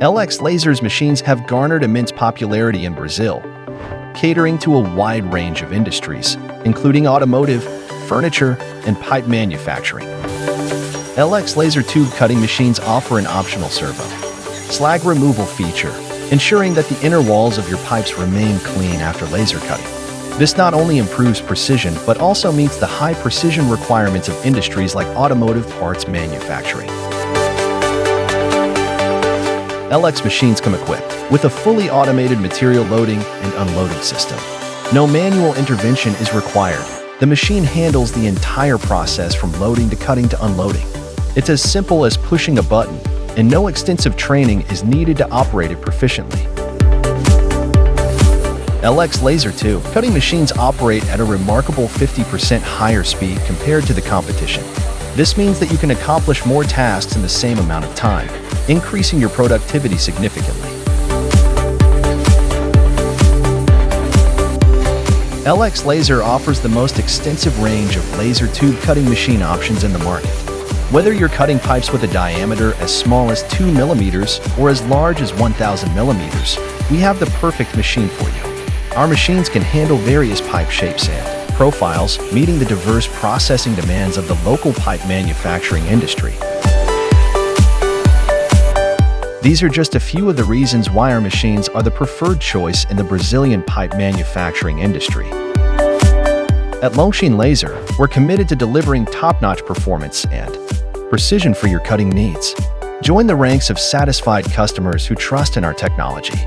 LX Laser's machines have garnered immense popularity in Brazil, catering to a wide range of industries, including automotive, furniture, and pipe manufacturing. LX laser tube cutting machines offer an optional servo slag removal feature, ensuring that the inner walls of your pipes remain clean after laser cutting. This not only improves precision, but also meets the high precision requirements of industries like automotive parts manufacturing. LX machines come equipped with a fully automated material loading and unloading system. No manual intervention is required. The machine handles the entire process from loading to cutting to unloading. It's as simple as pushing a button, and no extensive training is needed to operate it proficiently. LX laser tube cutting machines operate at a remarkable 50% higher speed compared to the competition. This means that you can accomplish more tasks in the same amount of time, increasing your productivity significantly. LX Laser offers the most extensive range of laser tube cutting machine options in the market. Whether you're cutting pipes with a diameter as small as 2 millimeters or as large as 1,000 millimeters, we have the perfect machine for you. Our machines can handle various pipe shapes and profiles, meeting the diverse processing demands of the local pipe manufacturing industry. These are just a few of the reasons why our machines are the preferred choice in the Brazilian pipe manufacturing industry. At Longxin Laser, we're committed to delivering top-notch performance and precision for your cutting needs. Join the ranks of satisfied customers who trust in our technology.